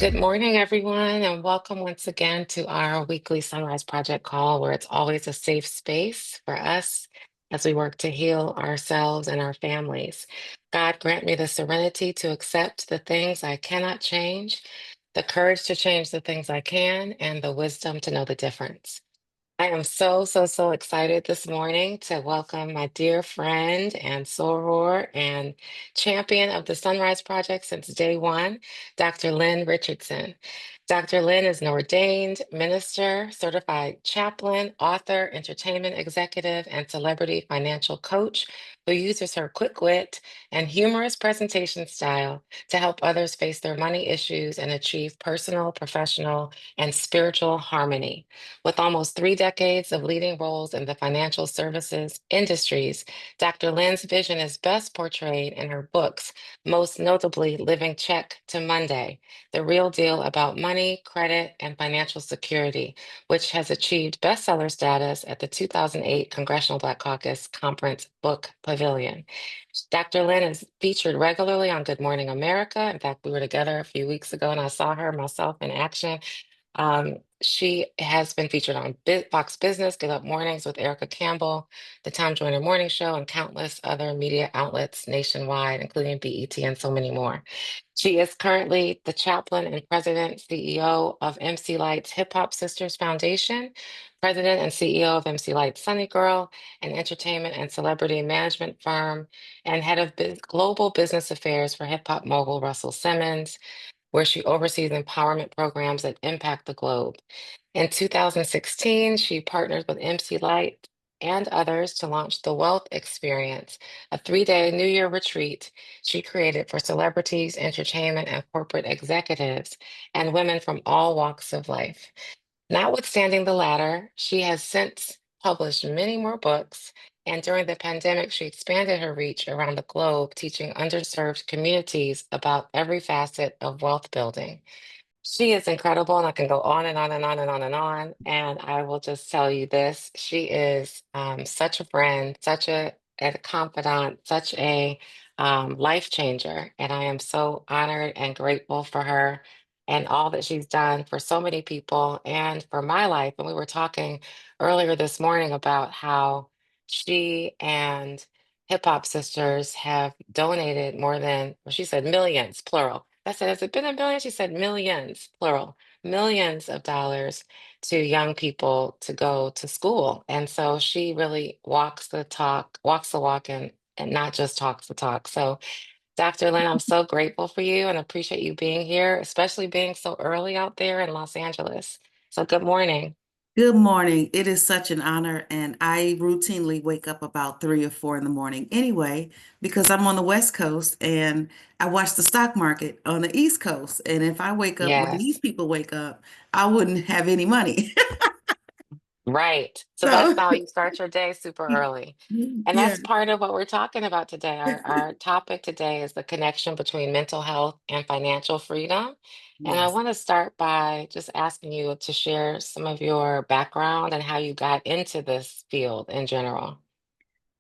Good morning, everyone, and welcome once again to our weekly SonRise Project call, where it's always a safe space for us as we work to heal ourselves and our families. God grant me the serenity to accept the things I cannot change, the courage to change the things I can, and the wisdom to know the difference. I am so excited this morning to welcome my dear friend and soror and champion of the SonRise Project since day one, Dr. Lynn Richardson. Dr. Lynn is an ordained minister, certified chaplain, author, entertainment executive, and celebrity financial coach who uses her quick wit and humorous presentation style to help others face their money issues and achieve personal, professional, and spiritual harmony. With almost 3 decades of leading roles in the financial services industries, Dr. Lynn's vision is best portrayed in her books, most notably Living Check to Monday, The Real Deal About Money, Credit, and Financial Security, which has achieved bestseller status at the 2008 Congressional Black Caucus Conference Book Pavilion. Dr. Lynn is featured regularly on Good Morning America. In fact, we were together a few weeks ago and I saw her myself in action. She has been featured on Fox Business, Get Up Mornings with Erica Campbell, The Tom Joyner Morning Show, and countless other media outlets nationwide, including BET and so many more. She is currently the chaplain and president CEO of MC Light's Hip Hop Sisters Foundation, president and CEO of MC Light's Sunny Girl, an entertainment and celebrity management firm, and head of global business affairs for hip hop mogul Russell Simmons, where she oversees empowerment programs that impact the globe. In 2016, she partnered with MC Light and others to launch the Wealth Experience, a 3-day New Year retreat she created for celebrities, entertainment, and corporate executives, and women from all walks of life. Notwithstanding the latter, she has since published many more books, and during the pandemic, she expanded her reach around the globe, teaching underserved communities about every facet of wealth building. She is incredible, and I can go on and on and on and on and on. And I will just tell you this: she is such a friend, such a confidant, such a life changer. And I am so honored and grateful for her and all that she's done for so many people and for my life. And we were talking earlier this morning about how she and Hip Hop Sisters have donated more than, well, she said millions, plural. I said, has it been a million? She said millions, plural, millions of dollars to young people to go to school. And so she really walks the talk, walks the walk, and not just talks the talk. So, Dr. Lynn, I'm so grateful for you and appreciate you being here, especially being so early out there in Los Angeles. So, good morning. Good morning. It is such an honor, and I routinely wake up about 3 or 4 in the morning anyway, because I'm on the West Coast and I watch the stock market on the East Coast. And if I wake up when these Yes. people wake up, I wouldn't have any money. Right. So that's So, how you start your day super early. And yeah, that's part of what we're talking about today. Our topic today is the connection between mental health and financial freedom. And I yes. want to start by just asking you to share some of your background and how you got into this field in general.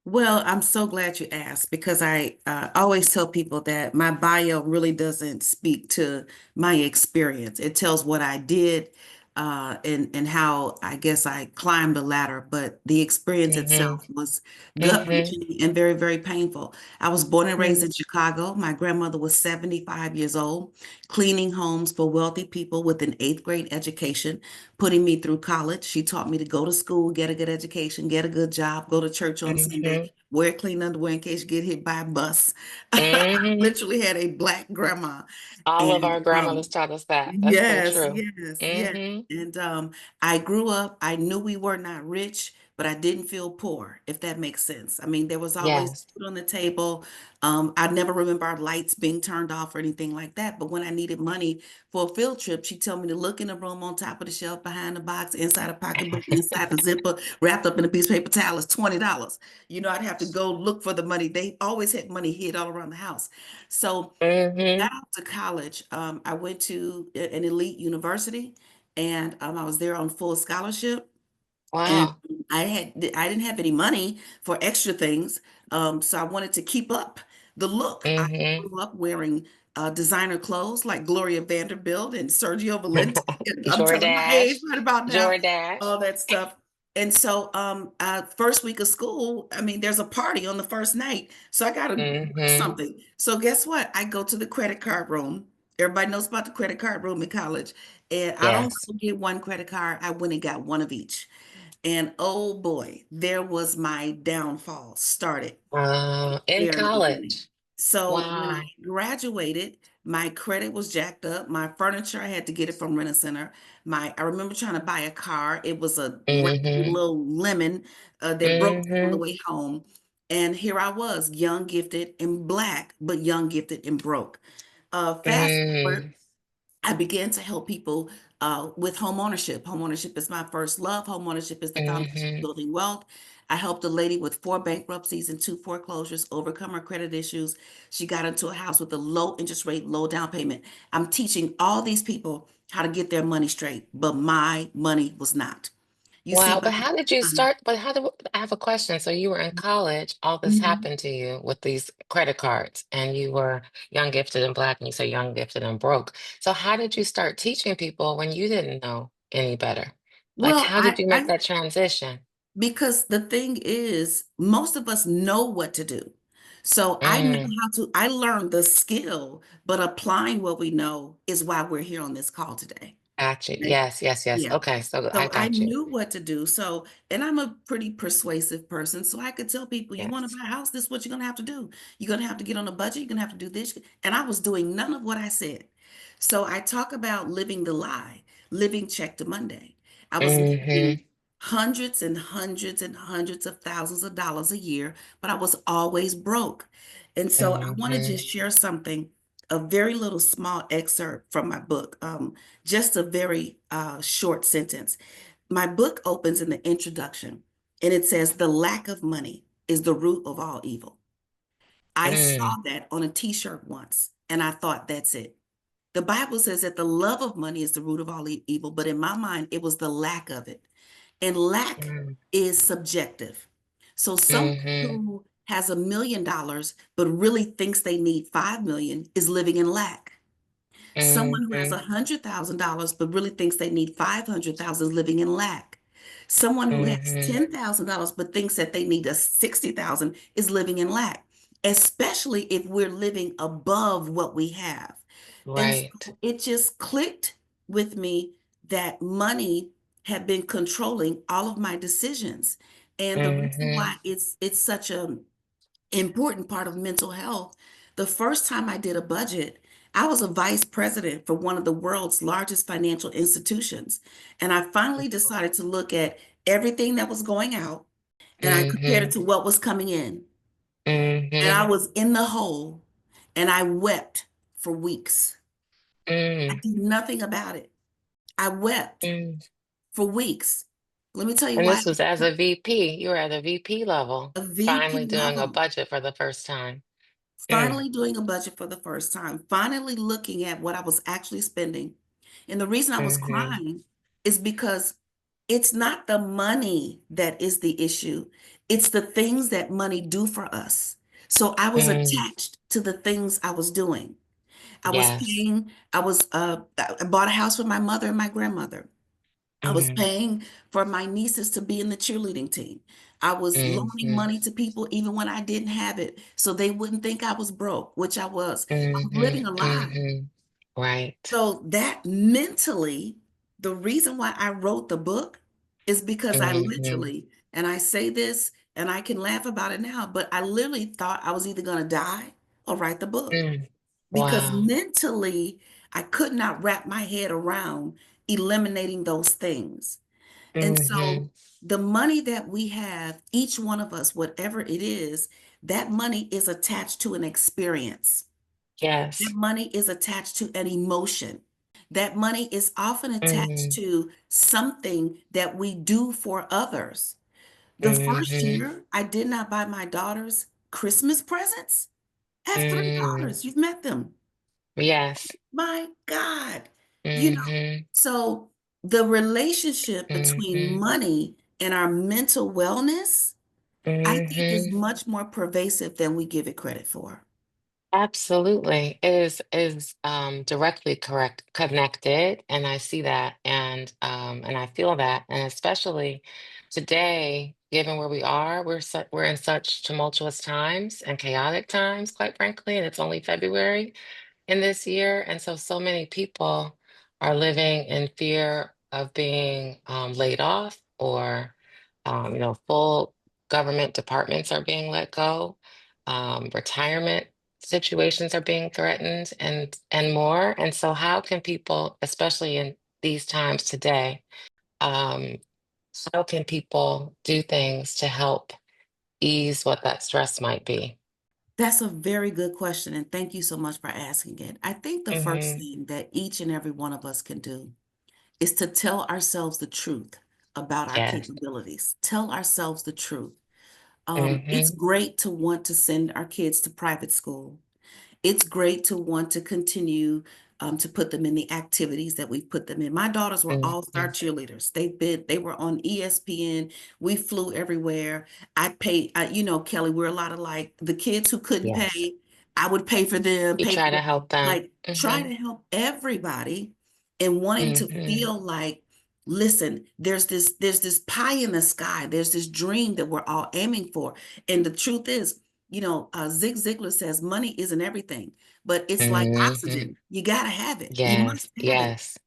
Well, I'm so glad you asked because I always tell people that my bio really doesn't speak to my experience. It tells what I did and how I guess I climbed the ladder, but the experience Mm-hmm. itself was Mm-hmm. gut-wrenching and very, very painful. I was born and raised Mm-hmm. in Chicago. My grandmother was 75 years old, cleaning homes for wealthy people with an eighth grade education, putting me through college. She taught me to go to school, get a good education, get a good job, go to church on Sunday, Mm-hmm. wear clean underwear in case you get hit by a bus. Mm-hmm. Literally had a black grandma. All of And our grandmothers taught us that. That's so yes, true. yes, yes. Mm-hmm. And I grew up, I knew we were not rich, but I didn't feel poor, if that makes sense. I mean, there was always Yes. food on the table. I never remember our lights being turned off or anything like that. But when I needed money for a field trip, she told me to look in the room on top of the shelf, behind the box, inside a pocketbook, inside the zipper, wrapped up in a piece of paper towel. It's $20. I'd have to go look for the money. They always had money hid all around the house. So Mm-hmm. got out to college. I went to an elite university, and I was there on full scholarship. And Wow. I didn't have any money for extra things, so I wanted to keep up the look. I Mm-hmm. grew up wearing designer clothes like Gloria Vanderbilt and Sergio Valente. I'm telling my age Jordache. right about now, Jordache. all that stuff. And so, first week of school, I mean, there's a party on the first night. So I got to buy Mm-hmm. something. So guess what? I go to the credit card room. Everybody knows about the credit card room in college. And I don't Yes. go get one credit card. I went and got one of each. And oh boy, there was my downfall started In there in the beginning. college. So when I Wow. graduated, my credit was jacked up. My furniture, I had to get it from Rent-A-Center. I remember trying to buy a car. It was a raggedy Mm-hmm. little lemon that broke down on the Mm-hmm. way home. And here I was, young, gifted, and black, but young, gifted, and broke. Fast forward, Mm-hmm. I began to help people with home ownership. Home ownership is my first love. Home ownership is the foundation of Mm-hmm. building wealth. I helped a lady with 4 bankruptcies and 2 foreclosures overcome her credit issues. She got into a house with a low interest rate, low down payment. I'm teaching all these people how to get their money straight, but my money was not. You see, Wow, by but the how did you time, start? But how do I have a question? So you were in college, all this Mhm. happened to you with these credit cards, and you were young, gifted, and black, and you say young, gifted, and broke. So how did you start teaching people when you didn't know any better? Like, well, how did you make that transition? because the thing is, most of us know what to do. So Mm, I learned the skill, but applying what we know is why we're here on this call today. got you. Right? Yes, yes, yes. Yeah. Okay, so I So I got you. knew what to do. So, and I'm a pretty persuasive person. So I could tell people, you want to Yes. buy a house, this is what you're going to have to do. You're going to have to get on a budget. You're going to have to do this. And I was doing none of what I said. So I talk about living the lie, living check to Monday. I was Mm-hmm. making hundreds and hundreds and hundreds of thousands of dollars a year, but I was always broke. And so I want to Mm-hmm. just share something, a very little small excerpt from my book, just a very short sentence. My book opens in the introduction and it says, "The lack of money is the root of all evil." I Mm, saw that on a t-shirt once and I thought, that's it. The Bible says that the love of money is the root of all evil, but in my mind, it was the lack of it. And lack mm, is subjective. So someone mm-hmm. who has $1 million but really thinks they need 5 million is living in lack. Someone who has Mm-hmm. $100,000 but really thinks they need 500,000 is living in lack. Someone who has Mm-hmm. $10,000 but thinks that they need a 60,000 is living in lack, especially if we're living above what we have. And Right. so it just clicked with me that money had been controlling all of my decisions. And the reason Mm-hmm. why it's such a important part of mental health. The first time I did a budget, I was a vice president for one of the world's largest financial institutions. And I finally decided to look at everything that was going out and I compared it Mm-hmm. to what was coming in. And I Mm-hmm. was in the hole and I wept for weeks. I Mm, did nothing about it. I wept mm. for weeks. Let me tell you And why. this was as a VP. You were at a VP level, A finally VP doing a level. budget for the first time. Mm, Finally doing a budget for the first time, finally looking at what I was actually spending. And the reason I was mm-hmm, crying is because it's not the money that is the issue, it's the things that money do for us. So I was mm, attached to the things I was doing. yes. I bought a house for my mother and my grandmother. I was Mm, paying for my nieces to be in the cheerleading team. I was loaning mm-hmm, money to people even when I didn't have it, so they wouldn't think I was broke, which I was. I was mm-hmm, living a lie. mm-hmm. Right. So that mentally, the reason why I wrote the book is because I Mm-hmm, literally, and I say this and I can laugh about it now, but I literally thought I was either going to die or write the book mm. because Wow. mentally I could not wrap my head around eliminating those things. And Mm-hmm. so the money that we have, each one of us, whatever it is, that money is attached to an experience. That Yes. money is attached to an emotion. That money is often attached Mm, to something that we do for others. The first mm-hmm, year, I did not buy my daughters Christmas presents. I have three mm. daughters. You've met them. Yes. My God. You know, Mm-hmm, so the relationship between mm-hmm, money and our mental wellness, I think is mm-hmm. much more pervasive than we give it credit for. Absolutely. It is directly correct connected, and I see that, and I feel that, and especially today, given where we are, we're in such tumultuous times and chaotic times, quite frankly, and it's only February in this year. And so, so many people are living in fear of being laid off, or, full government departments are being let go, retirement situations are being threatened, and more. And so, how can people, especially in these times today, um, how can people do things to help ease what that stress might be? That's a very good question, and thank you so much for asking it. I think the first Hmm. thing that each and every one of us can do is to tell ourselves the truth about our Yes. capabilities. Tell ourselves the truth. It's Hmm. great to want to send our kids to private school. It's great to want to continue to put them in the activities that we've put them in. My daughters were all-star Hmm. cheerleaders. They were on ESPN. We flew everywhere. I paid, Kelly, we're a lot alike. The kids who couldn't Yes. pay, I would pay for them, You pay for try to them. help them. Like try Hmm. to help everybody and wanting to Hmm. feel like, listen, there's this pie in the sky. There's this dream that we're all aiming for. And the truth is, Zig Ziglar says money isn't everything, but it's like Hmm. oxygen. You got to have it. You Yes. must have it. Yes.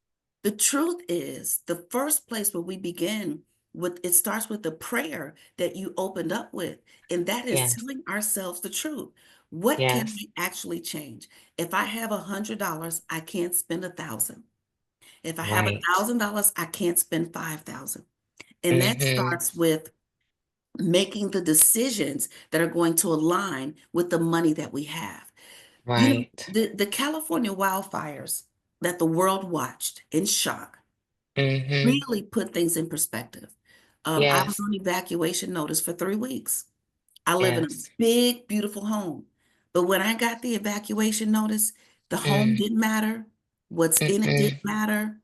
The truth is, the first place where we begin with it starts with the prayer that you opened up with, and that is Yes. telling ourselves the truth. What can Yes. I actually change? If I have $100, I can't spend 1,000. If I have a Right. $1,000, I can't spend 5,000. And that Hmm. starts with making the decisions that are going to align with the money that we have. Right. The California wildfires that the world watched in shock Hmm. really put things in perspective. I was Yes. on evacuation notice for 3 weeks. I live in a Yes. big, beautiful home. But when I got the evacuation notice, the home Mm. didn't matter. What's in it didn't Mm-mm. matter.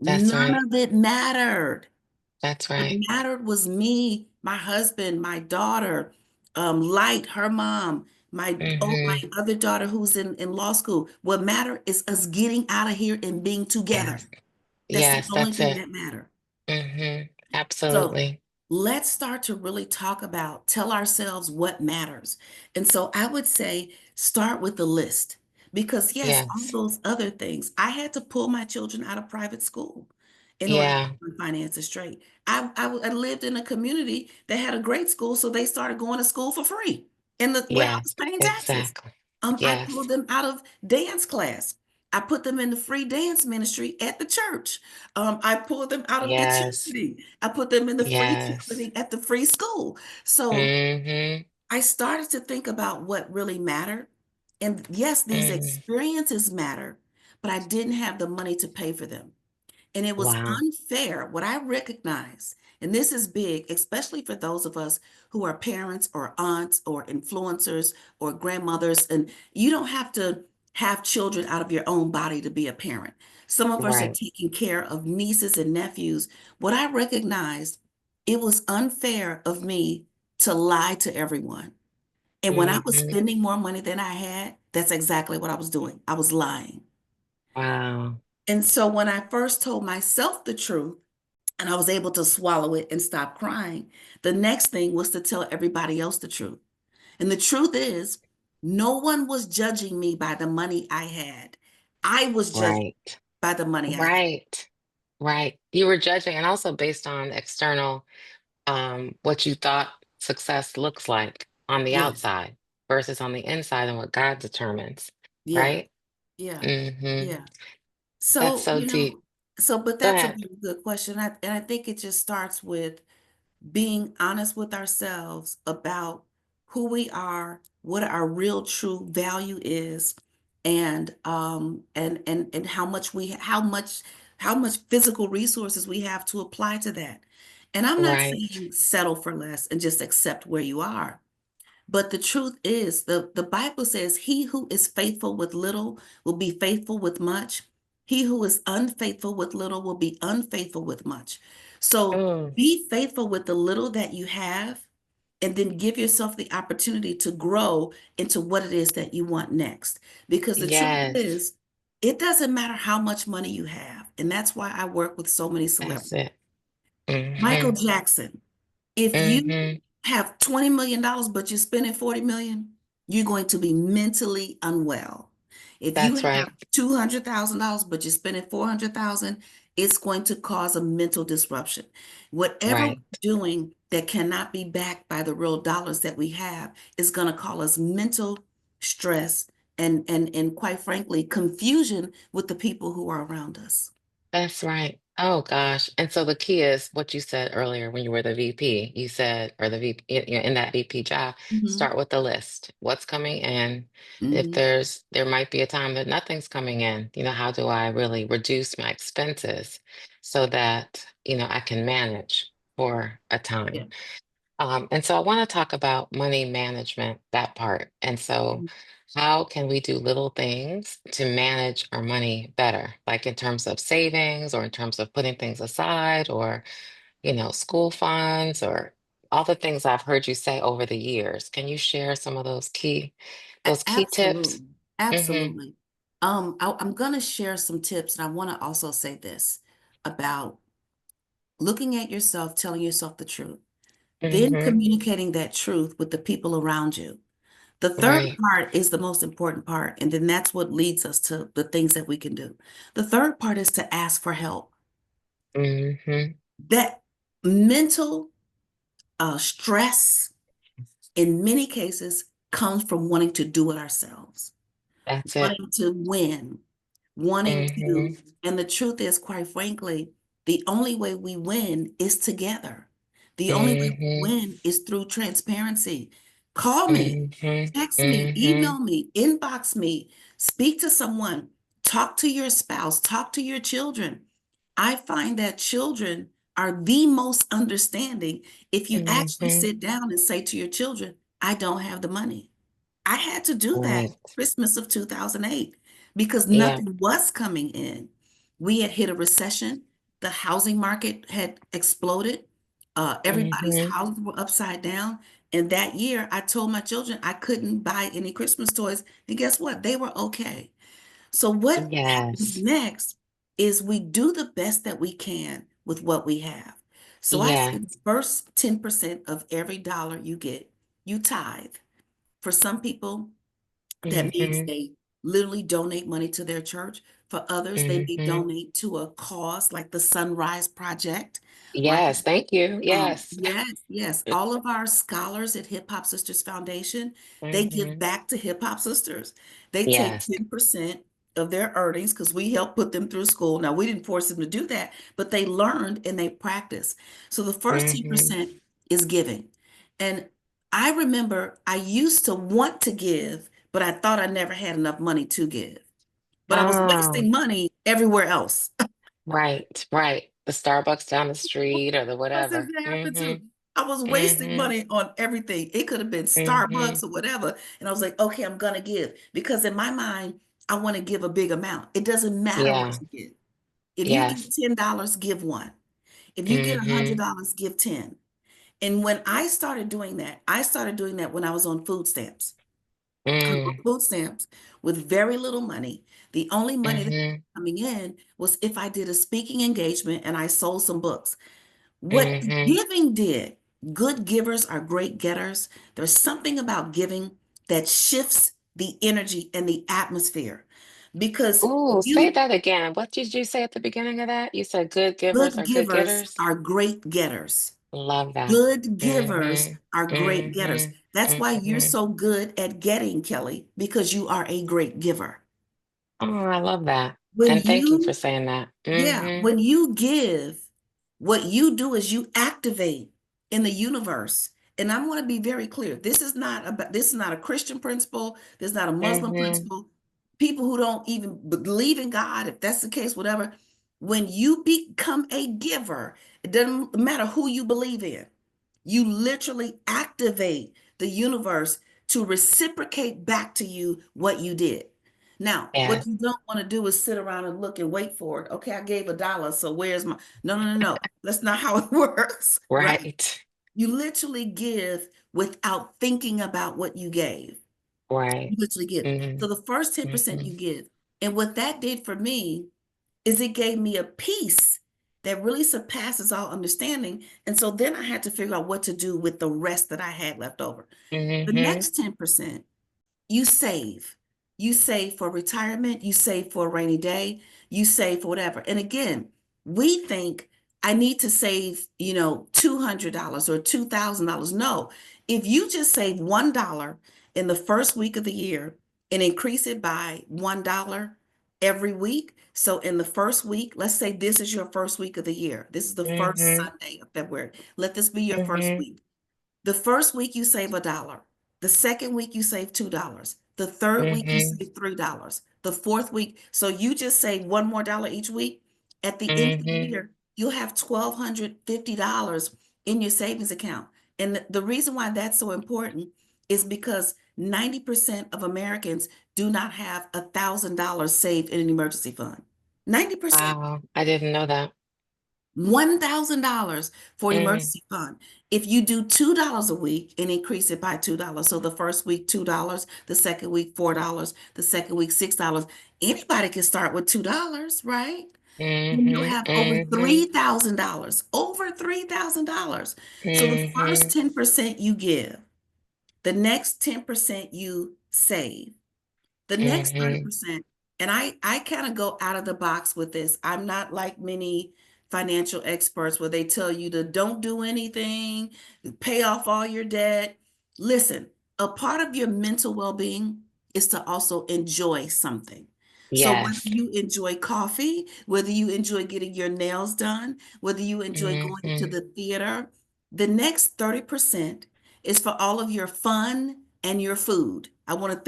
That's None right. of it mattered. That's What right. mattered was me, my husband, my daughter, Light, her mom, my Hmm. other daughter who's in law school. What mattered is us getting out of here and being together. Yes. That's the Yes. only That's thing it. that mattered. Hmm. So Absolutely. let's start to really talk about, tell ourselves what matters. And so I would say start with the list because, yes, all Yes. those other things, I had to pull my children out of private school in order to Yeah. keep my finances straight. I lived in a community that had a great school, so they started going to school for free and where I was Yes. paying taxes. Exactly. I Yes. pulled them out of dance class. I put them in the free dance ministry at the church. I pulled them out of the Yes. charity. I put them in the free Yes. cheerleading at the free school. So Hmm. I started to think about what really mattered. And yes, these Mm. experiences matter, but I didn't have the money to pay for them. And it was Wow. unfair. What I recognize, and this is big, especially for those of us who are parents or aunts or influencers or grandmothers, and you don't have to have children out of your own body to be a parent. Some of us are Right. taking care of nieces and nephews. What I recognized, it was unfair of me to lie to everyone. And when I was Hmm. spending more money than I had, that's exactly what I was doing. I was lying. Wow. And so when I first told myself the truth and I was able to swallow it and stop crying, the next thing was to tell everybody else the truth. And the truth is, no one was judging me by the money I had. I was judged Right. by the money I had. Right. Right. You were judging, and also based on external, what you thought success looks like on the Yeah, outside versus on the inside and what God determines. yeah, Right? yeah, Hmm. yeah. That's So, so deep. but Go that's a ahead. very good question. And I think it just starts with being honest with ourselves about who we are, what our real true value is, and how much physical resources we have to apply to that. And I'm not Right. saying settle for less and just accept where you are. But the truth is, the Bible says, he who is faithful with little will be faithful with much. He who is unfaithful with little will be unfaithful with much. So Mm. be faithful with the little that you have and then give yourself the opportunity to grow into what it is that you want next. Because the truth Yes, is, it doesn't matter how much money you have. And that's why I work with so many that's celebrities. it. Mm-hmm. Michael Jackson, if you Mm-hmm. have $20 million, but you're spending 40 million, you're going to be mentally unwell. If you That's have right. $200,000, but you're spending 400,000, it's going to cause a mental disruption. Whatever we're Right. doing that cannot be backed by the real dollars that we have is going to cause us mental stress and quite frankly, confusion with the people who are around us. That's right. Oh gosh. And so the key is what you said earlier when you were the VP. You said, or the VP, in that VP job, Mhm. start with the list. What's coming in? If Mhm. there might be a time that nothing's coming in, how do I really reduce my expenses so that, I can manage for a Yeah. time? And so I want to talk about money management, that part. And so, how can we do little things to manage our money better, like in terms of savings or in terms of putting things aside or, school funds or all the things I've heard you say over the years? Can you share some of those key tips? Absolutely. Mm-hmm. Absolutely. I'm going to share some tips, and I want to also say this about looking at yourself, telling yourself the truth, then Mm-hmm. communicating that truth with the people around you. The third Right. part is the most important part, and then that's what leads us to the things that we can do. The third part is to ask for help. Mm-hmm. That mental stress, in many cases, comes from wanting to do it ourselves, That's it. wanting to win, wanting Mm-hmm. to, and the truth is, quite frankly, the only way we win is together. The only way we Mm-hmm. win is through transparency. Call me, Mm-hmm. text me, Mm-hmm. email me, inbox me, speak to someone, talk to your spouse, talk to your children. I find that children are the most understanding if you actually Mm-hmm. sit down and say to your children, I don't have the money. I had to do that Right. Christmas of 2008 because Yeah. nothing was coming in. We had hit a recession. The housing market had exploded. Everybody's Mm-hmm. houses were upside down. And that year, I told my children I couldn't buy any Christmas toys. And guess what? They were okay. So, what happens Yes. next is we do the best that we can with what we have. So, I say Yeah. the first 10% of every dollar you get, you tithe. For some people, that means Mm-hmm. they literally donate money to their church. For others, they may Mm-hmm. donate to a cause like the SonRise Project, right? Yes. Thank you. Yes. Yes, yes. All of our scholars at Hip Hop Sisters Foundation, they give Mm-hmm. back to Hip Hop Sisters. They take Yes. 10% of their earnings because we helped put them through school. Now, we didn't force them to do that, but they learned and they practiced. So the first Mm-hmm. 10% is giving. And I remember I used to want to give, but I thought I never had enough money to give. But I was Oh, wasting money everywhere else. right. Right. The Starbucks down the street or the That's whatever. what happened to. Mm-hmm. I was wasting Mm-hmm. money on everything. It could have been Mm-hmm. Starbucks or whatever. And I was like, okay, I'm gonna give. Because in my mind, I want to give a big amount. It doesn't matter what Yeah. you give. If you get Yes. $10, give one. If you get Mm-hmm. $100, give 10. And when I started doing that, I started doing that when I was on food stamps. I was Mm. on food stamps with very little money. The only money that Mm-hmm. was coming in was if I did a speaking engagement and I sold some books. What Mm-hmm. giving did, good givers are great getters. There's something about giving that shifts the energy and the atmosphere because Ooh, say you, that again. What did you say at the beginning of that? You said good givers good are good givers getters. are great getters. Love that. Good givers are Mm-hmm. great getters. Mm-hmm. That's why you're Mm-hmm. so good at getting, Kelly, because you are a great giver. Oh, I love that. When And thank you for you saying that. Yeah, Mm-hmm. when you give, what you do is you activate in the universe. And I want to be very clear. This is not a Christian principle. This is not a Muslim Mm-hmm. principle. People who don't even believe in God, if that's the case, whatever, when you become a giver, it doesn't matter who you believe in. You literally activate the universe to reciprocate back to you what you did. Now, Yeah. what you don't want to do is sit around and look and wait for it. Okay, I gave $1, so where's my? No, no, no, no. That's not how it works, right? Right. You literally give without thinking about what you gave. Right. You literally give. Mm-hmm. So the first 10% Mm-hmm. you give. And what that did for me is it gave me a peace that really surpasses all understanding. And so then I had to figure out what to do with the rest that I had left over. The Mm-hmm. next 10%, you save. You save for retirement, you save for a rainy day, you save for whatever. And again, we think I need to save, $200 or $2,000. No, if you just save $1 in the first week of the year and increase it by $1 every week. So in the first week, let's say this is your first week of the year. This is the first Mm-hmm. Sunday of February. Let this be your first Mm-hmm. week. The first week you save $1. The second week you save $2. The third week you Mm-hmm. save $3. The fourth week, so you just save one more dollar each week. At the end of the Mm-hmm. year, you'll have $1,250 in your savings account. And the reason why that's so important is because 90% of Americans do not have $1,000 saved in an emergency fund. 90%. Wow. I didn't know that. $1,000 for an Mm. emergency fund. If you do $2 a week and increase it by $2, so the first week $2, the second week $4, the second week $6, anybody can start with $2, right? And you'll Mm-hmm. have over Mm-hmm. $3,000, over $3,000. So the Mm-hmm. first 10% you give, the next 10% you save. The next Mm-hmm. 30%, and I kind of go out of the box with this. I'm not like many financial experts where they tell you to don't do anything, pay off all your debt. Listen, a part of your mental well-being is to also enjoy something. So whether Yes. you enjoy coffee, whether you enjoy getting your nails done, whether you enjoy going to Mm-hmm. the theater, the next 30% is for all of your fun and your food. I want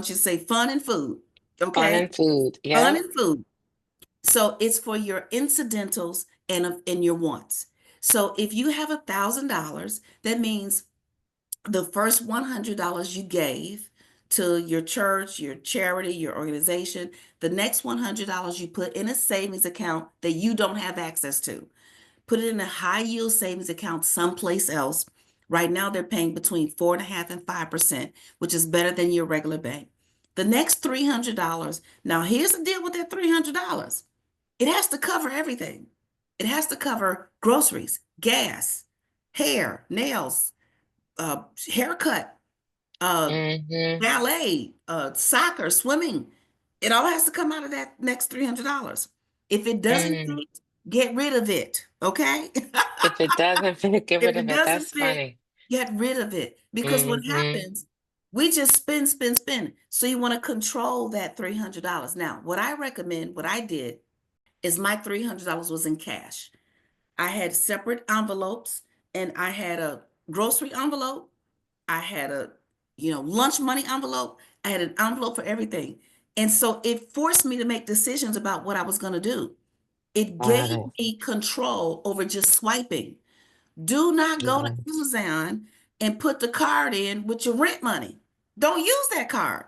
you to say fun and food. Fun Okay? and food. Fun Yep. and food. So it's for your incidentals and your wants. So if you have $1,000, that means the first $100 you gave to your church, your charity, your organization, the next $100 you put in a savings account that you don't have access to. Put it in a high yield savings account someplace else. Right now, they're paying between 4.5% and 5%, which is better than your regular bank. The next $300, now here's the deal with that $300. It has to cover everything. It has to cover groceries, gas, hair, nails, haircut, uh, Mm-hmm. ballet, soccer, swimming. It all has to come out of that next $300. If it doesn't Mm. fit, get rid of it. Okay. If it doesn't fit, get If rid of it it. doesn't That's fit, funny. get rid of it. Because what Mm-hmm. happens, we just spend, spend, spend. So you want to control that $300. Now, what I recommend, what I did is my $300 was in cash. I had separate envelopes and I had a grocery envelope. I had a, lunch money envelope. I had an envelope for everything. And so it forced me to make decisions about what I was going to do. It Got gave it. me control over just swiping. Do not go to Yes. Amazon and put the card in with your rent money. Don't use that card.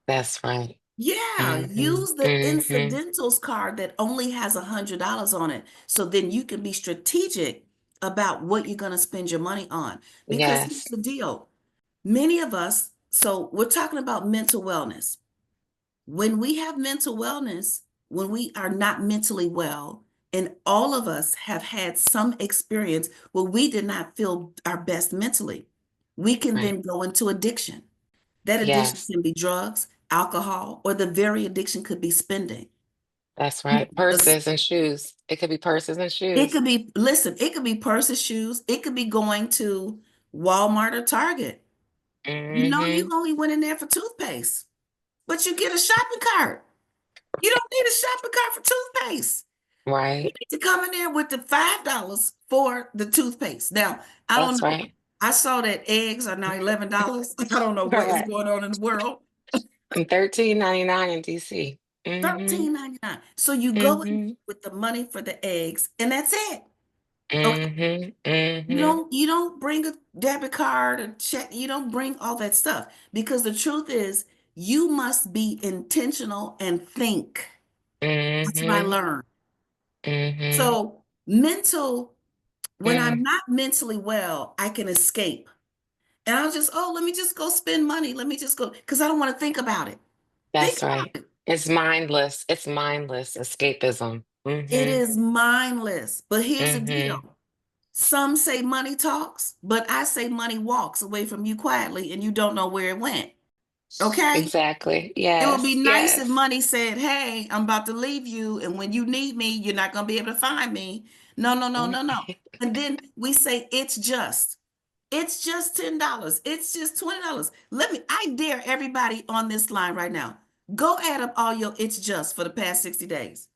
That's right. Yeah, Mm-hmm. use the Mm-hmm. incidentals card that only has $100 on it. So then you can be strategic about what you're going to spend your money on. Because here's Yes. the deal. Many of us, so we're talking about mental wellness. When we have mental wellness, when we are not mentally well, and all of us have had some experience where we did not feel our best mentally, we can Right. then go into addiction. That addiction Yes. can be drugs, alcohol, or the very addiction could be spending. That's right. Purses and shoes. It could be purses and It shoes. could be, listen, it could be purses, shoes, it could be going to Walmart or Target. You Mm-hmm. only went in there for toothpaste, but you get a shopping cart. You don't need a shopping cart for toothpaste. You Right. need to come in there with the $5 for the toothpaste. Now, I don't That's know. right. I saw that eggs are now $11. I don't know what is Correct. going on in the world. And 13.99 in DC. Mm-hmm. 13.99. So you go in Mm-hmm. with the money for the eggs, and that's it. Okay. Mm-hmm. You Mm-hmm. don't you don't bring a debit card or check, you don't bring all that stuff because the truth is you must be intentional and think. That's what I Mm-hmm. learned. Mm-hmm. So mental When I'm Mm, not mentally well, I can escape. And I'll just, oh, let me just go spend money. Let me just go, because I don't want to think about it. Think that's right. about it. It's mindless. It's mindless escapism. It Mm-hmm. is mindless. But here's the Mm-hmm. deal. Some say money talks, but I say money walks away from you quietly and you don't know where it went. Okay? Exactly. It would be Yes. nice if Yes. money said, hey, I'm about to leave you. And when you need me, you're not going to be able to find me. No, no, no, no, no. Right. And then we say, it's just. It's just $10. It's just $20. I dare everybody on this line right now. Go add up all your it's just for the past 60 days.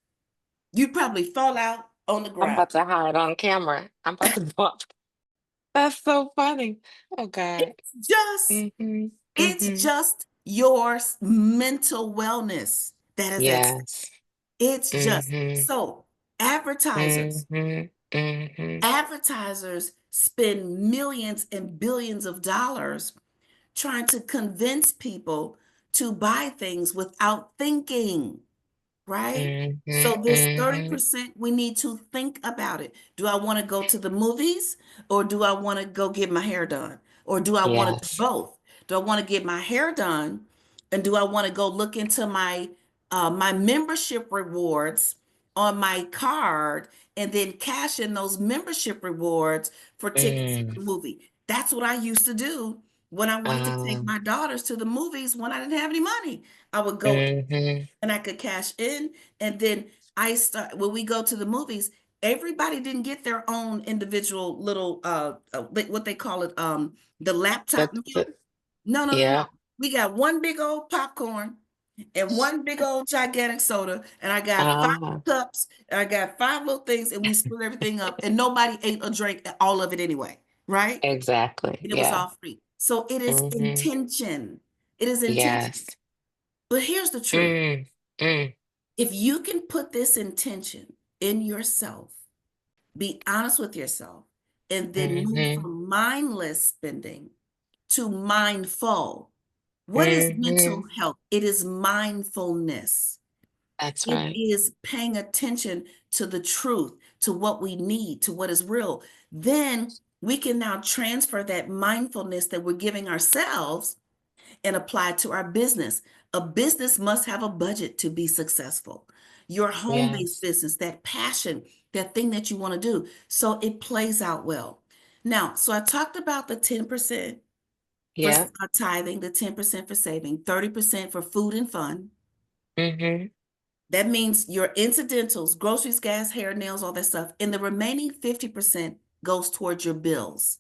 You'd probably fall out on the I'm ground. about to hide on camera. I'm about to go up. That's so funny. Oh God. It's just, Mm-hmm. it's Mm-hmm. just your mental wellness that is at stake. Yes. It's just Mm-hmm. so advertisers, Mm-hmm. Mm-hmm. advertisers spend millions and billions of dollars trying to convince people to buy things without thinking. Right? So Mm-hmm. this Mm-hmm. 30%, we need to think about it. Do I want to go to the movies or do I want to go get my hair done? Or do I want to do Yes. both? Do I want to get my hair done and do I want to go look into my membership rewards on my card and then cash in those membership rewards for tickets to Mm. the movie? That's what I used to do when I wanted to take Um, my daughters to the movies when I didn't have any money. I would go mm-hmm. and I could cash in. And then I start when we go to the movies, everybody didn't get their own individual little what they call it, the laptop meal. The, No, no, no, no. yeah. We got one big old popcorn and one big old gigantic soda, and I got five Uh, cups, and I got five little things, and we split everything up, and nobody ate or drank all of it anyway, right? exactly. And it was Yeah. all free. So it is Mm-hmm. intention. It is intention. Yes. But here's the truth. Mm. Mm. If you can put this intention in yourself, be honest with yourself, and then move Mm-hmm. from mindless spending to mindful. What is mental Mm-hmm. health? It is mindfulness. That's It right. is paying attention to the truth, to what we need, to what is real. Then we can now transfer that mindfulness that we're giving ourselves and apply it to our business. A business must have a budget to be successful. Your home-based Yes. business, that passion, that thing that you want to do. So it plays out well. Now, so I talked about the 10% for Yeah. tithing, the 10% for saving, 30% for food and fun. Mm-hmm. That means your incidentals, groceries, gas, hair, nails, all that stuff. And the remaining 50% goes towards your bills.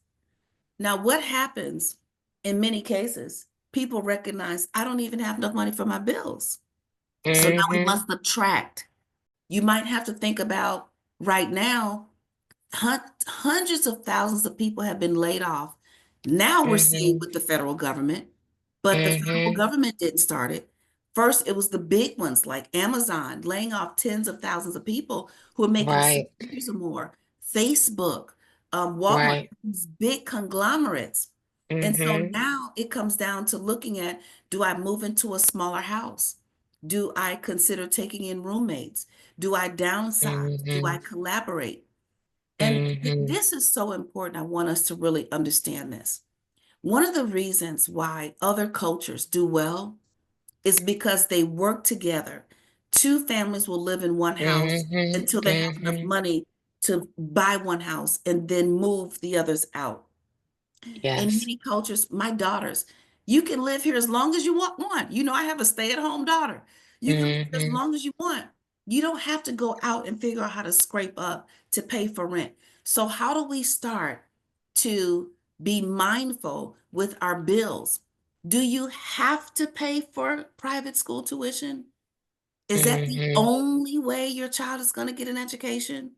Now, what happens in many cases, people recognize I don't even have enough money for my bills. So now we Mm-hmm. must subtract. You might have to think about right now, hundreds of thousands of people have been laid off. Now we're seeing Mm-hmm. with the federal government, but the federal Mm-hmm. government didn't start it. First, it was the big ones like Amazon laying off tens of thousands of people who are making six Right. figures or more. Facebook, Walmart, Right. these big conglomerates. And so Mm-hmm. now it comes down to looking at, do I move into a smaller house? Do I consider taking in roommates? Do I downsize? Do Mm-hmm. I collaborate? And Mm-hmm. this is so important. I want us to really understand this. One of the reasons why other cultures do well is because they work together. Two families will live in one house Mm-hmm. until they have enough Mm-hmm. money to buy one house and then move the others out. In Yes. many cultures, my daughters, you can live here as long as you want. You know, I have a stay-at-home daughter. You can live here as Mm-hmm. long as you want. You don't have to go out and figure out how to scrape up to pay for rent. So how do we start to be mindful with our bills? Do you have to pay for private school tuition? Is that the Mm-hmm. only way your child is going to get an education?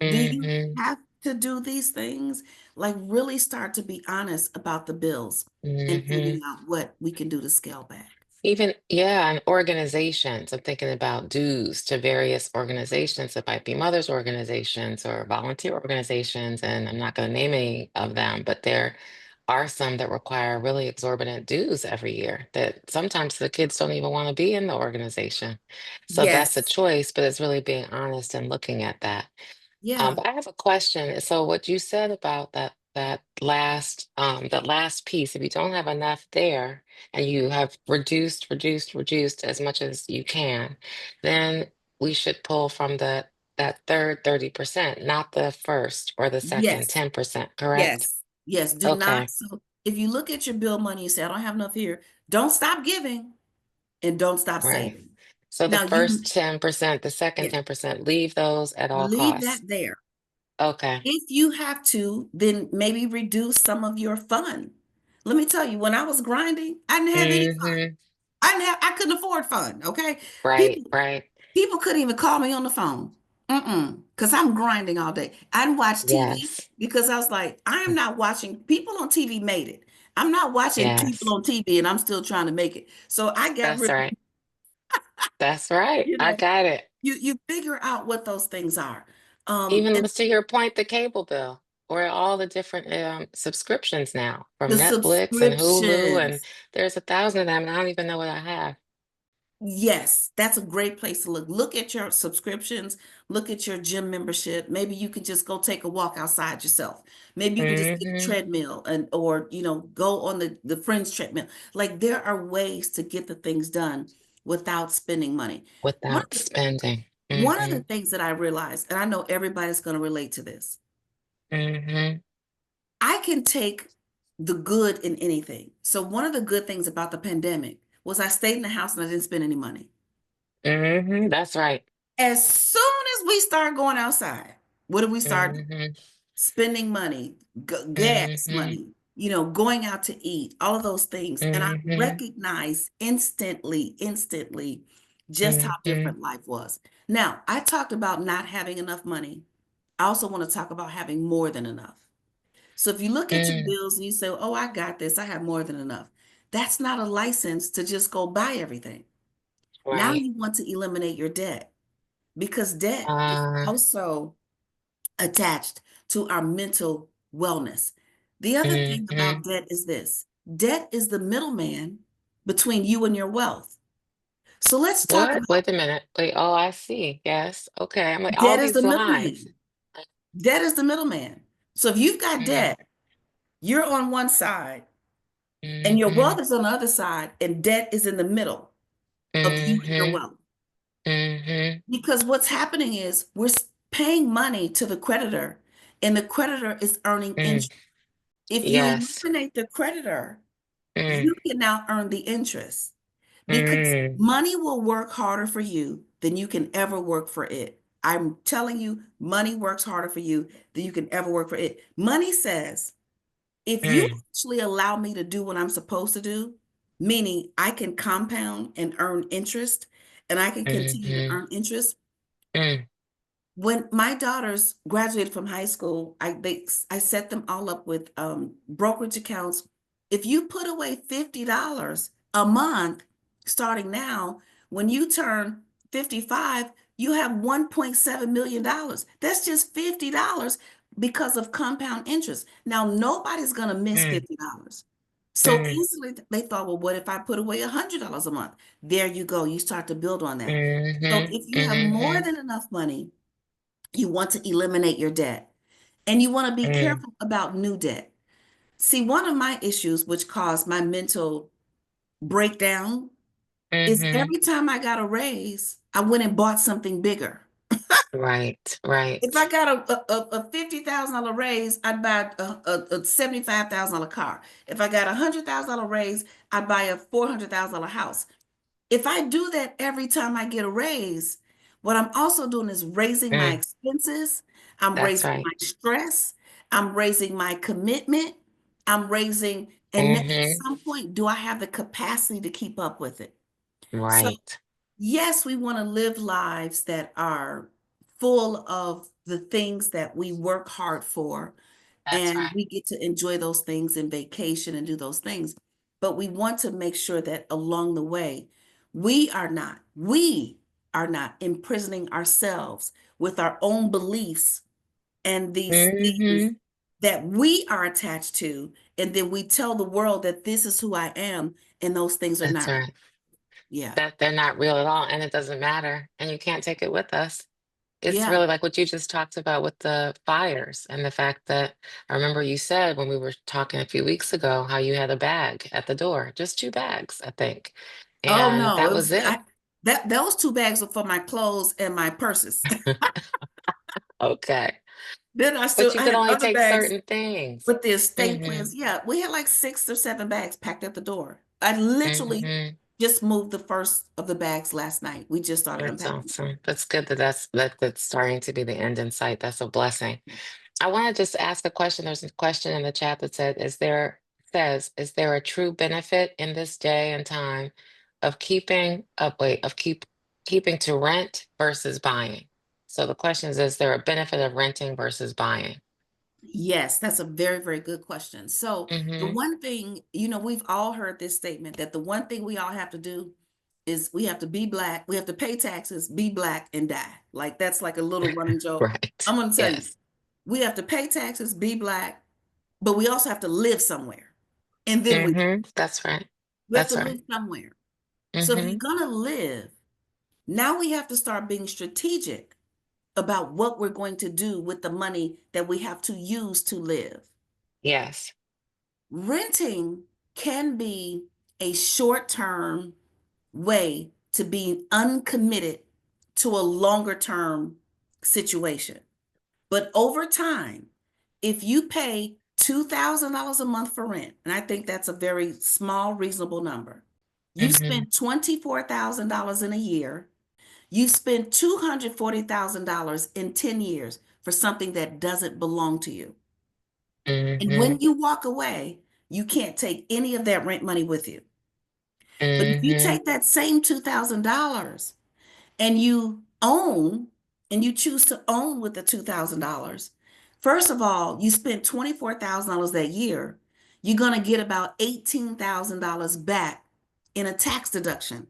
Do you Mm-hmm. have to do these things? Like, really start to be honest about the bills and Mm-hmm. figuring out what we can do to scale back. Even, yeah, and organizations. I'm thinking about dues to various organizations. It might be mothers' organizations or volunteer organizations, and I'm not going to name any of them, but there are some that require really exorbitant dues every year that sometimes the kids don't even want to be in the organization. So that's a Yes. choice, but it's really being honest and looking at that. Yeah. But I have a question. So what you said about that last piece, if you don't have enough there and you have reduced as much as you can, then we should pull from that third 30%, not the first or the second Yes. 10%, correct? Yes. Yes. Do not. Okay, So if you look at your bill money and say, I don't have enough here, don't stop giving and don't stop right. saving. So the Now first you, 10%, the second yeah, 10%, leave those at all leave costs. that there. Okay. If you have to, then maybe reduce some of your fun. Let me tell you, when I was grinding, I didn't have any fun. Mm-hmm. I couldn't afford fun. Okay. Right, People, right. people couldn't even call me on the phone. Because I'm grinding all day. I didn't watch TV Yes. because I was like, I am not watching people on TV made it. I'm not watching people Yes. on TV and I'm still trying to make it. So I got That's rid of, right. That's right. you I know, got it. you figure out what those things are. Even And to your point, the cable bill or all the different subscriptions now from the Netflix and Hulu, and subscriptions. there's 1,000 of them, and I don't even know what I have. Yes, that's a great place to look. Look at your subscriptions, look at your gym membership. Maybe you can just go take a walk outside yourself. Maybe you can just get a Hmm. treadmill and or go on the friend's treadmill. Like there are ways to get the things done without spending money. One of Without the, spending. one of the Hmm. things that I realized, and I know everybody's going to relate to this, Hmm. I can take the good in anything. So one of the good things about the pandemic was I stayed in the house and I didn't spend any money. That's right. As soon as we start going outside, what do we start doing? Hmm. Spending money, gas Hmm. money, going out to eat, all of those things. And I Hmm. recognized instantly just how Hmm. different life was. Now, I talked about not having enough money. I also want to talk about having more than enough. So if you look at your Mm. bills and you say, oh, I got this, I have more than enough. That's not a license to just go buy everything. Now Right. you want to eliminate your debt because debt is Uh, also attached to our mental wellness. The other thing hmm. about debt is this: debt is the middleman between you and your wealth. So let's talk What? about Wait a minute. Wait. Oh, I see. Yes. Okay. I'm like all debt is the these lines. middleman. Debt is the middleman. So if you've got Mm. debt, you're on one side and your Hmm. wealth is on the other side, and debt is in the middle of you and your Hmm. wealth. Hmm. Because what's happening is we're paying money to the creditor, and the creditor is earning Mm. interest. If you Yes. eliminate the creditor, Mm. you can now earn the interest because Mm. money will work harder for you than you can ever work for it. I'm telling you, money works harder for you than you can ever work for it. Money says, if you Mm. actually allow me to do what I'm supposed to do, meaning I can compound and earn interest and I can continue to Hmm. earn interest, Mm. when my daughters graduated from high school, I set them all up with brokerage accounts. If you put away $50 a month starting now, when you turn 55, you have $1.7 million. That's just $50 because of compound interest. Now, nobody's going to miss Mm. $50. So Mm. instantly they thought, well, what if I put away $100 a month? There you go. You start to build on that. So Hmm. if you have more Hmm. than enough money, you want to eliminate your debt and you want to be Mm. careful about new debt. See, one of my issues, which caused my mental breakdown, is Hmm. every time I got a raise, I went and bought something bigger. Right. If I Right. got a $50,000 raise, I'd buy a $75,000 car. If I got a $100,000 raise, I'd buy a $400,000 house. If I do that every time I get a raise, what I'm also doing is raising my Mm. expenses. I'm That's raising right. my stress. I'm raising my commitment. I'm raising, and then at Hmm. some point, do I have the capacity to keep up with it? So, Right. yes, we want to live lives that are full of the things that we work hard for, That's and right. we get to enjoy those things and vacation and do those things. But we want to make sure that along the way, we are not imprisoning ourselves with our own beliefs and these things Hmm. that we are attached to. And then we tell the world that this is who I am, and those things are That's not. right. Yeah. That they're not real at all, and it doesn't matter, and you can't take it with us. it's Yeah. really like what you just talked about with the fires and the fact that I remember you said when we were talking a few weeks ago how you had a bag at the door, just two bags, I think. Oh And no, that it was was it. that those two bags were for my clothes and my purses. Okay. Then But you I could had only other take bags certain things. with the estate Mm-hmm. plans. Yeah, we had like 6 or 7 bags packed at the door. I literally Mm-hmm. just moved the first of the bags last night. We just started That's unpacking. awesome. That's good that that's starting to be the end in sight. That's a blessing. I want to just ask a question. There's a question in the chat that is there a true benefit in this day and time of keeping to rent versus buying? So the question is there a benefit of renting versus buying? Yes, that's a very, very good question. So, the Mm-hmm. one thing, we've all heard this statement that the one thing we all have to do is we have to be black, we have to pay taxes, be black, and die. Like that's like a little running joke. Right. I'm going to tell you, Yes. we have to pay taxes, be black, but we also have to live somewhere. And then Mm-hmm. That's right. we have to That's right. live somewhere. So, if you're Mm-hmm. going to live, now we have to start being strategic about what we're going to do with the money that we have to use to live. Yes. Renting can be a short term way to be uncommitted to a longer term situation. But over time, if you pay $2,000 a month for rent, and I think that's a very small, reasonable number, you Mm-hmm. spend $24,000 in a year, you spend $240,000 in 10 years for something that doesn't belong to you. And Mm-hmm. when you walk away, you can't take any of that rent money with you. But if you Mm-hmm. take that same $2,000 and you choose to own with the $2,000, first of all, you spent $24,000 that year. You're going to get about $18,000 back in a tax deduction.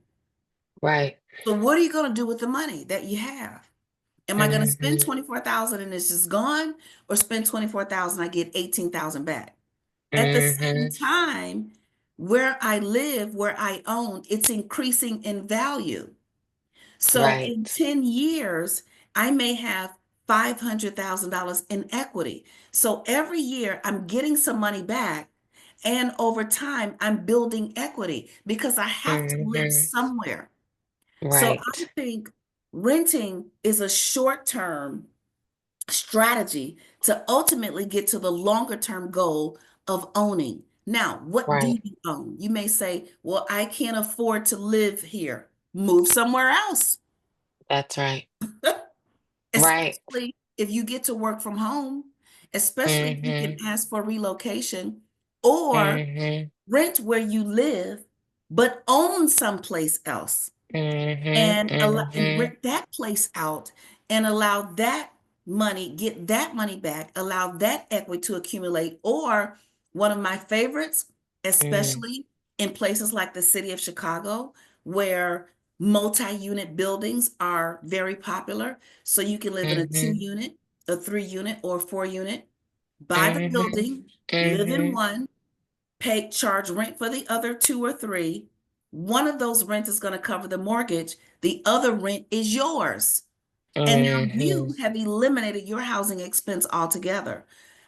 Right. So what are you going to do with the money that you have? Am I going to spend Mm-hmm. 24,000 and it's just gone, or spend 24,000 I get 18,000 back? At the same Mm-hmm. time, where I live, where I own, it's increasing in value. So in Right. 10 years, I may have $500,000 in equity. So every year I'm getting some money back. And over time, I'm building equity because I have to live Mm-hmm. somewhere. So I Right. think renting is a short term strategy to ultimately get to the longer term goal of owning. Now, what do Right. you own? You may say, well, I can't afford to live here. Move somewhere else, That's right. Right. especially if you get to work from home, especially if you can Mm-hmm. ask for relocation or Mm-hmm. rent where you live, but own someplace else. Mm-hmm. And Mm-hmm. rent that place out and allow that money, get that money back, allow that equity to accumulate. Or one of my favorites, especially in places like the city of Chicago, where multi-unit buildings are very popular. So you can live in a two Mm-hmm. unit, a 3 unit, or a 4 unit, buy the Mm-hmm. building, live in Mm-hmm. one, charge rent for the other two or three. One of those rent is going to cover the mortgage. The other rent is yours. And now Mm-hmm. you have eliminated your housing expense altogether.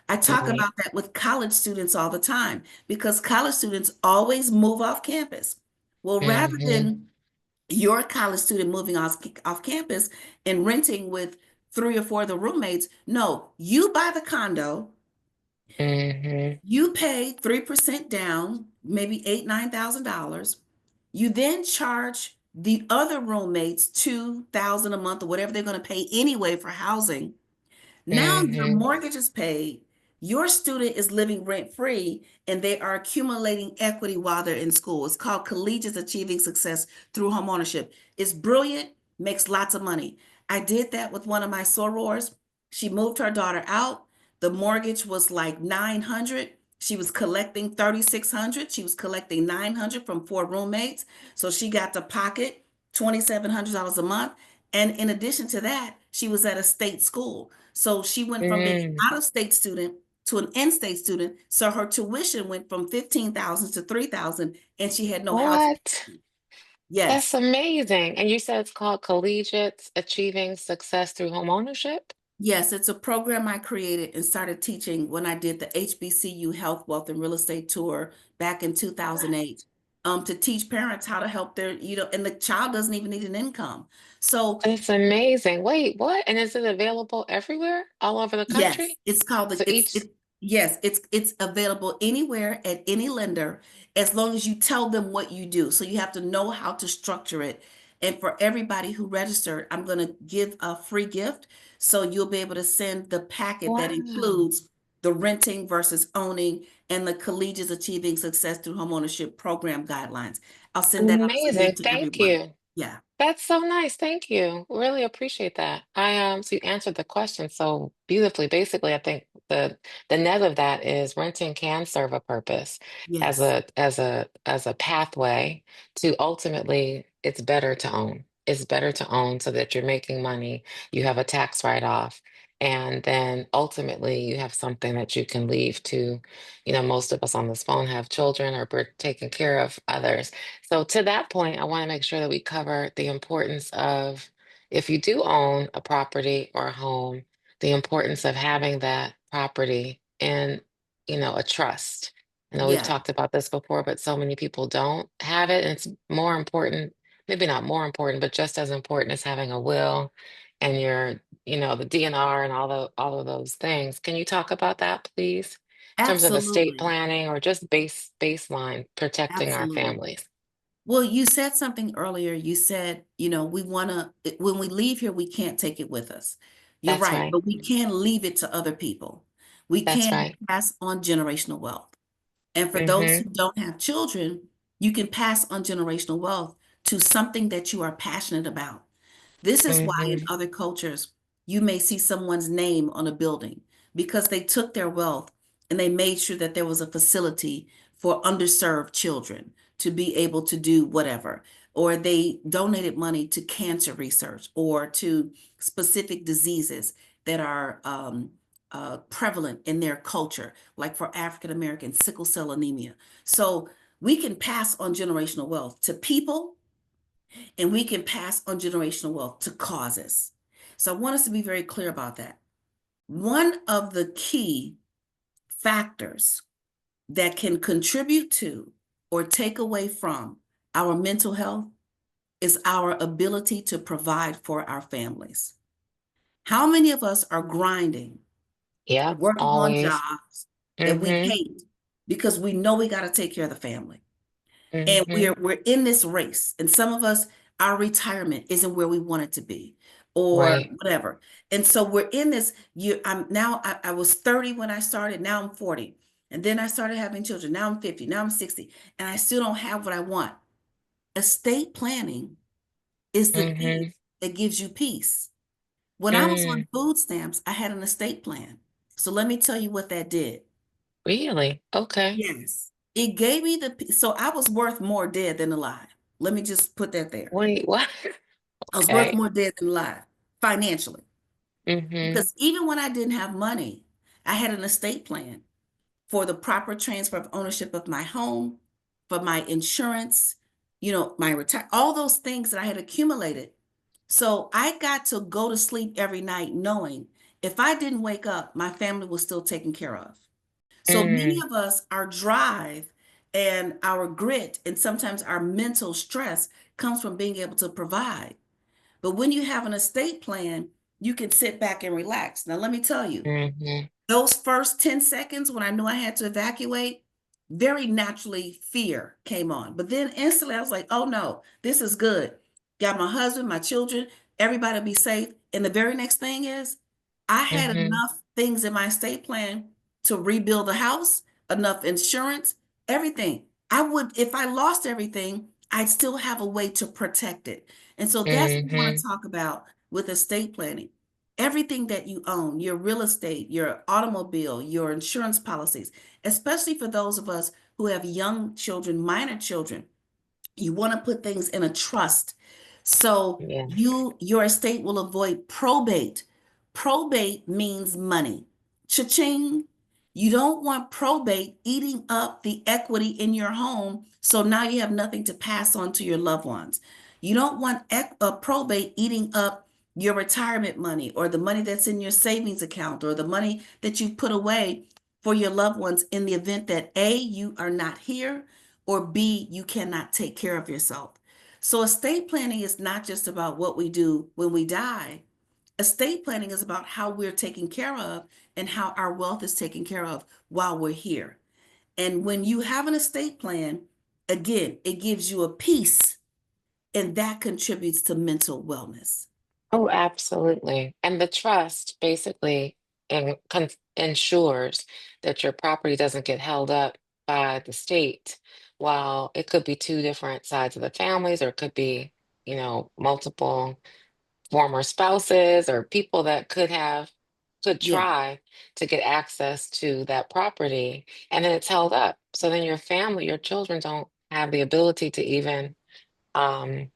I talk Right. about that with college students all the time because college students always move off campus. Well, rather Mm-hmm. than your college student moving off campus and renting with 3 or 4 of the roommates, no, you buy the condo, Mm-hmm. you pay 3% down, maybe $9,000. You then charge the other roommates 2,000 a month or whatever they're going to pay anyway for housing. Now your Mm-hmm. mortgage is paid, your student is living rent free, and they are accumulating equity while they're in school. It's called Collegiate Achieving Success Through Homeownership. It's brilliant, makes lots of money. I did that with one of my sorors. She moved her daughter out. The mortgage was like 900. She was collecting 3,600. She was collecting 900 from 4 roommates. So she got to pocket $2,700 a month. And in addition to that, she was at a state school. So she went from being Mm. out of state student to an in-state student. So her tuition went from 15,000 to 3,000 and she had no house. What? That's Yes. amazing. And you said it's called Collegiate Achieving Success Through Homeownership? Yes, it's a program I created and started teaching when I did the HBCU Health, Wealth, and Real Estate Tour back in 2008, to teach parents how to help their, and the child doesn't even need an income. So It's amazing. Wait, what? And is it available everywhere, all over the yes, country? it's called So the each, yes, it's available anywhere at any lender as long as you tell them what you do. So you have to know how to structure it. And for everybody who registered, I'm going to give a free gift. So you'll be able to send the packet that wow, includes the renting versus owning and the collegiate achieving success through homeownership program guidelines. I'll send that out as a amazing. gift to Thank everyone. you. Yeah. That's so nice. Thank you. Really appreciate that. So you answered the question so beautifully. Basically, I think the net of that is renting can serve a purpose as Yes. a pathway to ultimately it's better to own. It's better to own so that you're making money, you have a tax write-off, and then ultimately you have something that you can leave to, most of us on this phone have children or we're taking care of others. So to that point, I want to make sure that we cover the importance of if you do own a property or a home, the importance of having that property in, a trust. I know we've Yeah. talked about this before, but so many people don't have it. And it's more important, maybe not more important, but just as important as having a will and your, the DNR and all of those things. Can you talk about that, please? In terms of estate Absolutely. planning or just baseline protecting our Absolutely. families. Well, you said something earlier. You said, we want to, when we leave here, we can't take it with us. You're That's right, right. but we can leave it to other people. We That's can right. pass on generational wealth. And for those who Mm-hmm. don't have children, you can pass on generational wealth to something that you are passionate about. This is why in Mm-hmm. other cultures, you may see someone's name on a building because they took their wealth and they made sure that there was a facility for underserved children to be able to do whatever, or they donated money to cancer research or to specific diseases that are prevalent in their culture, like for African Americans, sickle cell anemia. So we can pass on generational wealth to people and we can pass on generational wealth to causes. So I want us to be very clear about that. One of the key factors that can contribute to or take away from our mental health is our ability to provide for our families. How many of us are grinding, Yep. working on Always. jobs that we Mm-hmm. hate because we know we got to take care of the family? And Mm-hmm. we're in this race, and some of us, our retirement isn't where we want it to be, or Right. whatever. And so we're in this. I was 30 when I started. Now I'm 40, and then I started having children. Now I'm 50. Now I'm 60, and I still don't have what I want. Estate planning is the thing Mm-hmm. that gives you peace. When I was on Mm. food stamps, I had an estate plan. So let me tell you what that did. Really? Okay. Yes. It gave me so I was worth more dead than alive. Let me just put that there. Wait, what? I was worth Okay. more dead than alive financially. Mm-hmm. Because even when I didn't have money, I had an estate plan for the proper transfer of ownership of my home, for my insurance, my retire, all those things that I had accumulated. So I got to go to sleep every night knowing if I didn't wake up, my family was still taken care of. So many Mm. of us, our drive and our grit, and sometimes our mental stress comes from being able to provide. But when you have an estate plan, you can sit back and relax. Now, let me tell you, Mm-hmm. those first 10 seconds when I knew I had to evacuate, very naturally fear came on. But then instantly I was like, oh no, this is good. Got my husband, my children, everybody will be safe. And the very next thing is I had Mm-hmm. enough things in my estate plan to rebuild the house, enough insurance, everything. I would, if I lost everything, I'd still have a way to protect it. And so that's what we want Mm-hmm. to talk about with estate planning. Everything that you own, your real estate, your automobile, your insurance policies, especially for those of us who have young children, minor children, you want to put things in a trust. So Yes. your estate will avoid probate. Probate means money. Cha-ching. You don't want probate eating up the equity in your home, so now you have nothing to pass on to your loved ones. You don't want probate eating up your retirement money or the money that's in your savings account or the money that you put away for your loved ones in the event that A, you are not here, or B, you cannot take care of yourself. So estate planning is not just about what we do when we die. Estate planning is about how we're taken care of and how our wealth is taken care of while we're here. And when you have an estate plan, again, it gives you a peace and that contributes to mental wellness. Oh, absolutely. And the trust basically ensures that your property doesn't get held up by the state, while it could be two different sides of the families, or it could be, multiple former spouses or people that could Yeah, try to get access to that property, and then it's held up. So then your family, your children don't have the ability to even um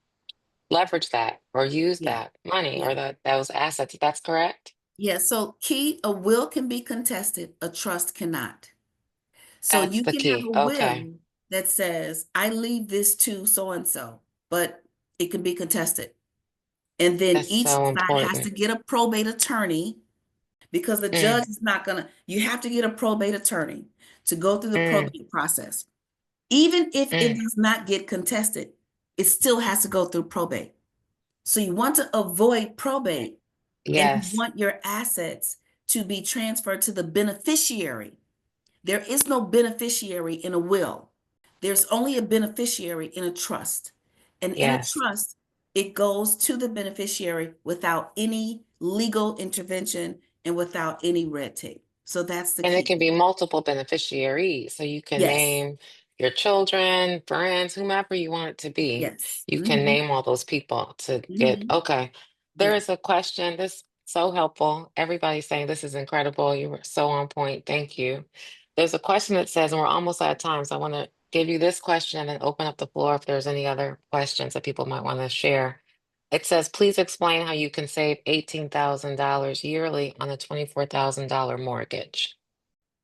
leverage that or use yeah, that money yeah. or those assets. That's correct. Yeah, so key, a will can be contested, a trust cannot. So That's you the can have key. a Okay. will that says, I leave this to so and so, but it can be contested. And then That's each so side has to important. get a probate attorney because the Mm, judge is not gonna, you have to get a probate attorney to go through the mm, probate process. Even if it mm. does not get contested, it still has to go through probate. So you want to avoid probate and you Yes. want your assets to be transferred to the beneficiary. There is no beneficiary in a will. There's only a beneficiary in a trust. And in a Yes. trust, it goes to the beneficiary without any legal intervention and without any red tape. So that's the And it key. can be multiple beneficiaries. So you can Yes, name your children, friends, whomever you want it to be. yes. You can name all those people to get, okay. There Yeah. is a question. This so helpful. Everybody's saying this is incredible. You were so on point. Thank you. There's a question that says, and we're almost out of time, so I want to give you this question and then open up the floor if there's any other questions that people might want to share. It says, please explain how you can save $18,000 yearly on a $24,000 mortgage.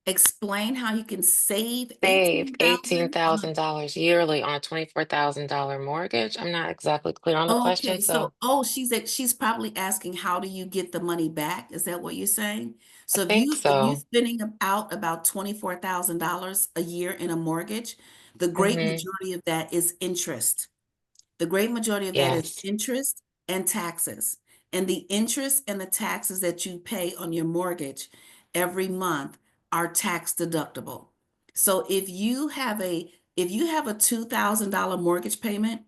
Explain how you can save Save 18,000 on a. $18,000 yearly on a $24,000 mortgage. I'm not exactly clear on the Oh, question, okay, so so she's probably asking how do you get the money back? Is that what you're saying? I So if think you so. spending out about $24,000 a year in a mortgage, the great Hmm. majority of that is interest. The great majority of that is Yes. interest and taxes. And the interest and the taxes that you pay on your mortgage every month are tax deductible. So if you have a $2,000 mortgage payment,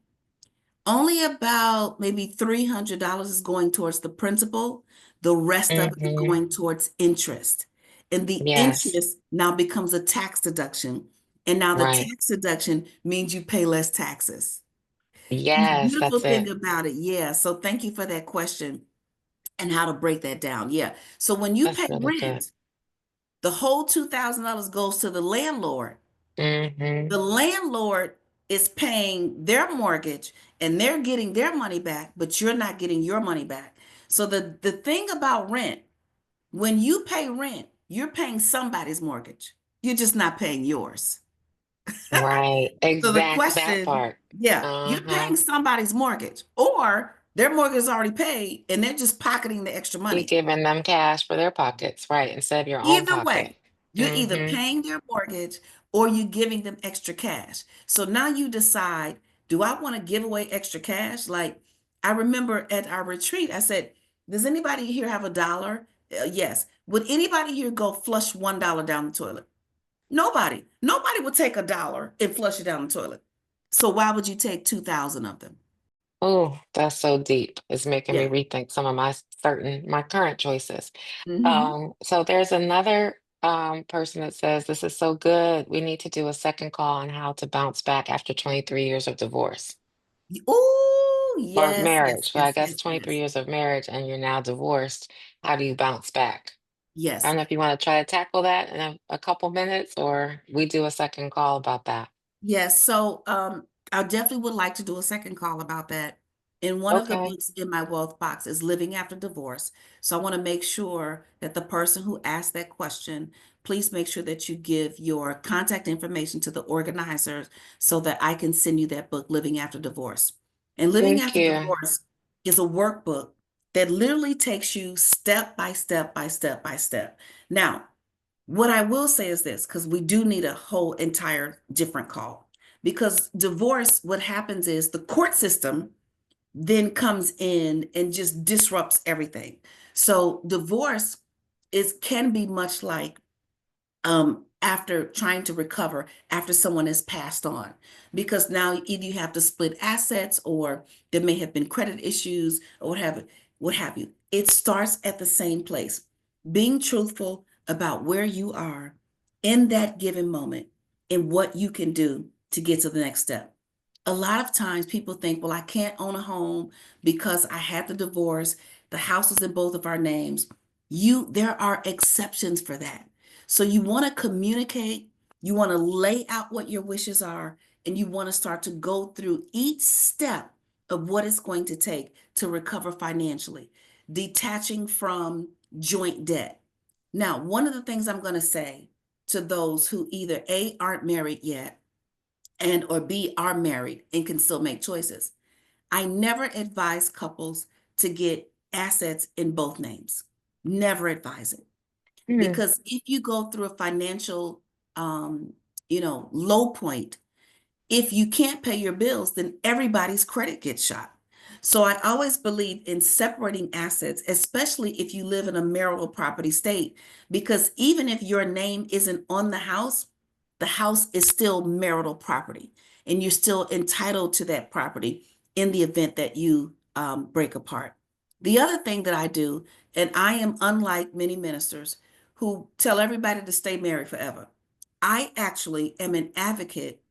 only about maybe $300 is going towards the principal. The rest of it is Hmm. going towards interest. And the Yes. interest now becomes a tax deduction. And now the Right. tax deduction means you pay less taxes. And the Yes, beautiful that's thing it. about it, yeah. So thank you for that question and how to break that down. Yeah. So when you That's pay really good. rent, the whole $2,000 goes to the landlord. Hmm. The landlord is paying their mortgage and they're getting their money back, but you're not getting your money back. So the thing about rent, when you pay rent, you're paying somebody's mortgage. You're just not paying yours. Right. So the Exact that question, part. yeah, you're Uh-huh. paying somebody's mortgage, or their mortgage is already paid and they're just pocketing the extra You money. giving them cash for their pockets, right, instead of your own Either pocket. way, you're either Hmm. paying their mortgage or you're giving them extra cash. So now you decide, do I want to give away extra cash? Like I remember at our retreat, I said, does anybody here have a dollar? Yes. Would anybody here go flush $1 down the toilet? Nobody. Nobody would take a dollar and flush it down the toilet. So why would you take 2,000 of them? Oh, that's so deep. It's making me Yeah. rethink some of my current choices. Hmm. So there's another person that says, this is so good. We need to do a second call on how to bounce back after 23 years of divorce Oh, or yes, yes, marriage. So I yes, guess yes, 23 yes. years of marriage and you're now divorced. How do you bounce back? I Yes. don't know if you want to try to tackle that in a couple minutes or we do a second call about that. Yes, so I definitely would like to do a second call about that. And one of the Okay. books in my wealth box is Living After Divorce. So I want to make sure that the person who asked that question please make sure that you give your contact information to the organizers so that I can send you that book, Living After Divorce. And Living Thank After you. Divorce is a workbook that literally takes you step by step by step by step. Now, what I will say is this, because we do need a whole entire different call. Because divorce, what happens is the court system then comes in and just disrupts everything. So divorce is can be much like after trying to recover after someone has passed on, because now either you have to split assets or there may have been credit issues or what have you. It starts at the same place. Being truthful about where you are in that given moment and what you can do to get to the next step. A lot of times people think, well, I can't own a home because I had the divorce, the house is in both of our names. There are exceptions for that. So you want to communicate, you want to lay out what your wishes are, and you want to start to go through each step of what it's going to take to recover financially, detaching from joint debt. Now, one of the things I'm going to say to those who either A, aren't married yet, and or B, are married and can still make choices. I never advise couples to get assets in both names. Never advise it. Mm, Because if you go through a financial, um, low point, if you can't pay your bills, then everybody's credit gets shot. So I always believe in separating assets, especially if you live in a marital property state, because even if your name isn't on the house is still marital property, and you're still entitled to that property in the event that you break apart. The other thing that I do, and I am unlike many ministers who tell everybody to stay married forever, I actually am an advocate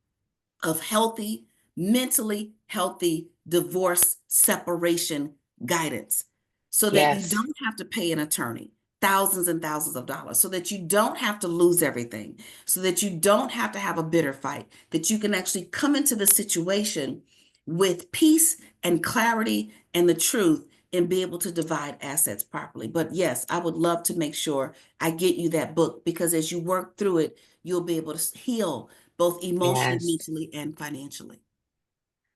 of healthy, mentally healthy divorce separation guidance so that you yes. don't have to pay an attorney thousands and thousands of dollars, so that you don't have to lose everything, so that you don't have to have a bitter fight, that you can actually come into the situation with peace and clarity and the truth and be able to divide assets properly. But yes, I would love to make sure I get you that book, because as you work through it, you'll be able to heal both emotionally, Yes. mentally, and financially.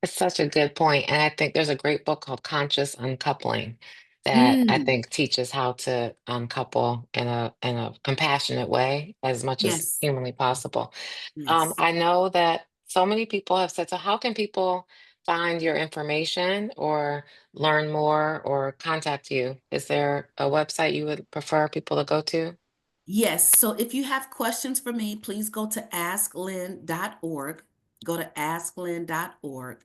It's such a good point. And I think there's a great book called Conscious Uncoupling that I Mm, think teaches how to uncouple in a compassionate way as much as yes, humanly possible. yes. I know that so many people have said, so how can people find your information or learn more or contact you? Is there a website you would prefer people to go to? Yes. So if you have questions for me, please go to asklynn.org. Go to asklynn.org.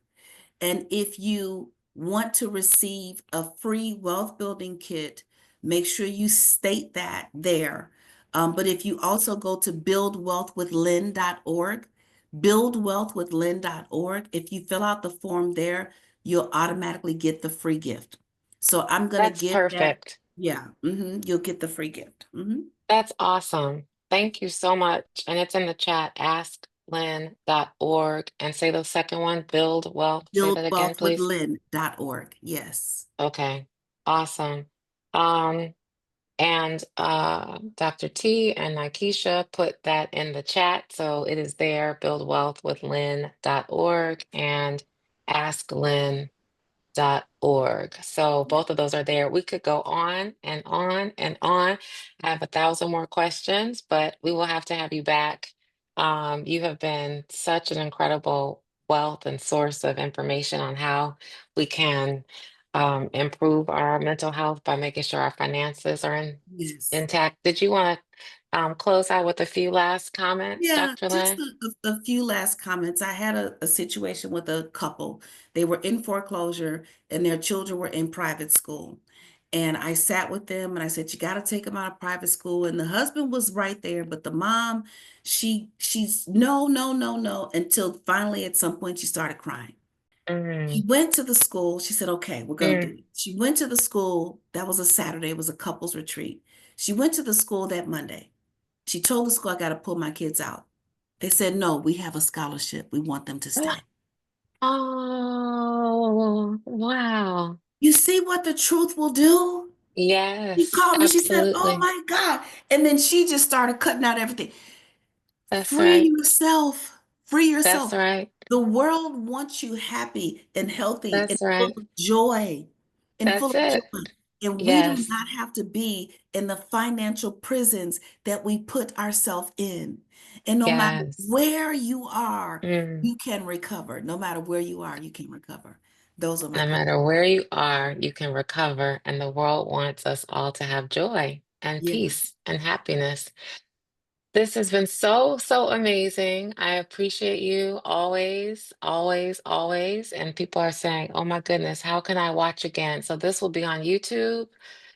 And if you want to receive a free wealth building kit, make sure you state that there. But if you also go to buildwealthwithlynn.org, buildwealthwithlynn.org, if you fill out the form there, you'll automatically get the free gift. So I'm going to That's give that. perfect. Yeah, you'll get the free gift. That's awesome. Thank you so much. And it's in the chat, asklyn.org. And say the second one, build wealth. Say that again, please. Buildwealthwithlynn.org. Yes. Okay. Awesome. Um, and Dr. T and Nikesha put that in the chat. So it is there, buildwealthwithlynn.org and Ask Lynn org. So both of those are there. We could go on and on and on. I have 1,000 more questions, but we will have to have you back. You have been such an incredible wealth and source of information on how we can improve our mental health by making sure our finances are Yes. intact. Did you want to close out with a few last comments, Yeah, Dr. just Lynn? a few last comments. I had a situation with a couple. They were in foreclosure and their children were in private school. And I sat with them and I said, you got to take them out of private school. And the husband was right there, but the mom, she's no, no, no, no, until finally at some point she started crying. He Mm, went to the school. She said, okay, we're going to mm. do it. She went to the school. That was a Saturday. It was a couples retreat. She went to the school that Monday. She told the school, I got to pull my kids out. They said, no, we have a scholarship. We want them to stay. Oh, wow. You see what the truth will do? She Yes, called me. She said, "Oh absolutely. my God." And then she just started cutting out everything. That's Free right. yourself. Free That's yourself. right. The world wants you happy and healthy and That's full right. of joy and full That's of it. joy. And we do Yes. not have to be in the financial prisons that we put ourselves in. And no matter Yes. where you are, Mm. you can recover. No matter where you are, you can recover. Those are my No closing. matter where you are, you can recover, and the world wants us all to have joy and Yeah. peace and happiness. This has been so, so amazing. I appreciate you always, always, always. And people are saying, oh my goodness, how can I watch again? So this will be on YouTube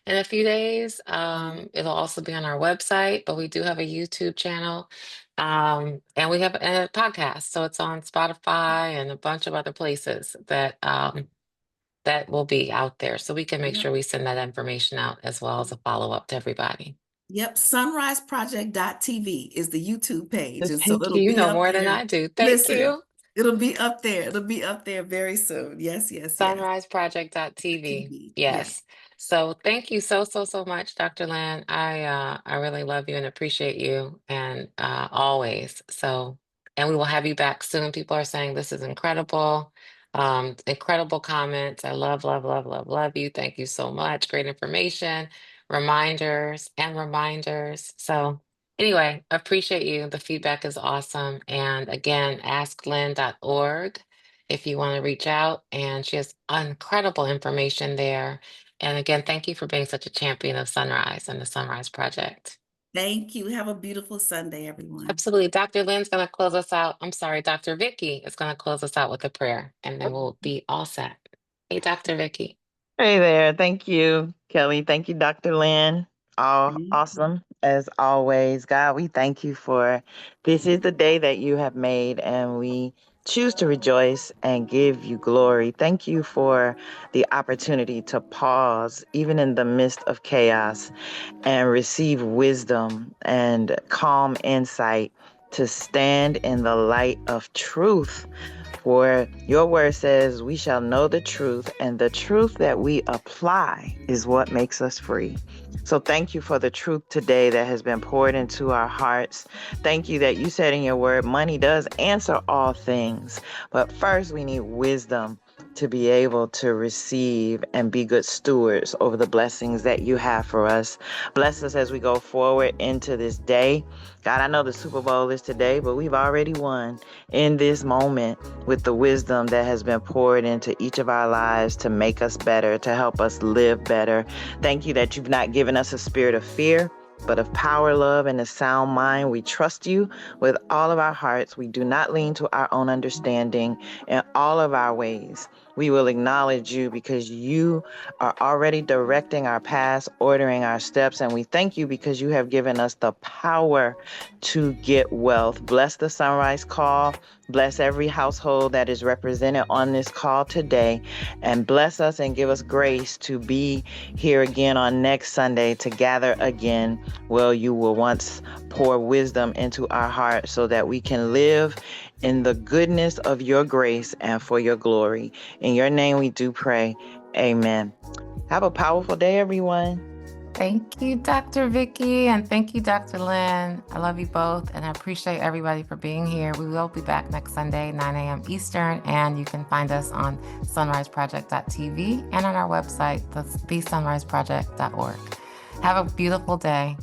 in a few days. It'll also be on our website, but we do have a YouTube channel. And we have a podcast. So it's on Spotify and a bunch of other places that will be out there. So we can make Yep. sure we send that information out as well as a follow-up to everybody. Yep, sunriseproject.tv is the YouTube page. And so Thank it'll you. You be know up more than there. I do. Thank Listen, you. it'll be up there. It'll be up there very soon. Yes, yes, yes. SonRiseProject.tv. TV. Yes. Yes. So thank you so, so, so much, Dr. Lynn. I really love you and appreciate you and always. So, and we will have you back soon. People are saying this is incredible. Incredible comments. I love, love, love, love, love you. Thank you so much. Great information, reminders and reminders. So anyway, appreciate you. The feedback is awesome. And again, asklynn.org if you want to reach out. And she has incredible information there. And again, thank you for being such a champion of Sunrise and the Sunrise Project. Thank you. Have a beautiful Sunday, everyone. Absolutely. Dr. Lynn's going to close us out. I'm sorry, Dr. Vicky is going to close us out with a prayer, and then we'll be all set. Hey, Dr. Vicky. Hey there. Thank you, Kelly. Thank you, Dr. Lynn. All Thank you. awesome as always. God, we thank you for this is the day that you have made, and we choose to rejoice and give you glory. Thank you for the opportunity to pause, even in the midst of chaos, and receive wisdom and calm insight to stand in the light of truth. For your word says, we shall know the truth, and the truth that we apply is what makes us free. So thank you for the truth today that has been poured into our hearts. Thank you that you said in your word, money does answer all things. But first, we need wisdom to be able to receive and be good stewards over the blessings that you have for us. Bless us as we go forward into this day. God, I know the Super Bowl is today, but we've already won in this moment with the wisdom that has been poured into each of our lives to make us better, to help us live better. Thank you that you've not given us a spirit of fear, but of power, love, and a sound mind. We trust you with all of our hearts. We do not lean to our own understanding in all of our ways. We will acknowledge you because you are already directing our paths, ordering our steps, and we thank you because you have given us the power to get wealth. Bless the Sunrise Call. Bless every household that is represented on this call today, and bless us and give us grace to be here again on next Sunday to gather again. Well, you will once pour wisdom into our hearts so that we can live in the goodness of your grace and for your glory. In your name we do pray. Amen. Have a powerful day, everyone. Thank you, Dr. Vicky, and thank you, Dr. Lynn. I love you both, and I appreciate everybody for being here. We will be back next Sunday, 9 a.m. Eastern, and you can find us on sunriseproject.tv and on our website, thesunriseproject.org. Have a beautiful day.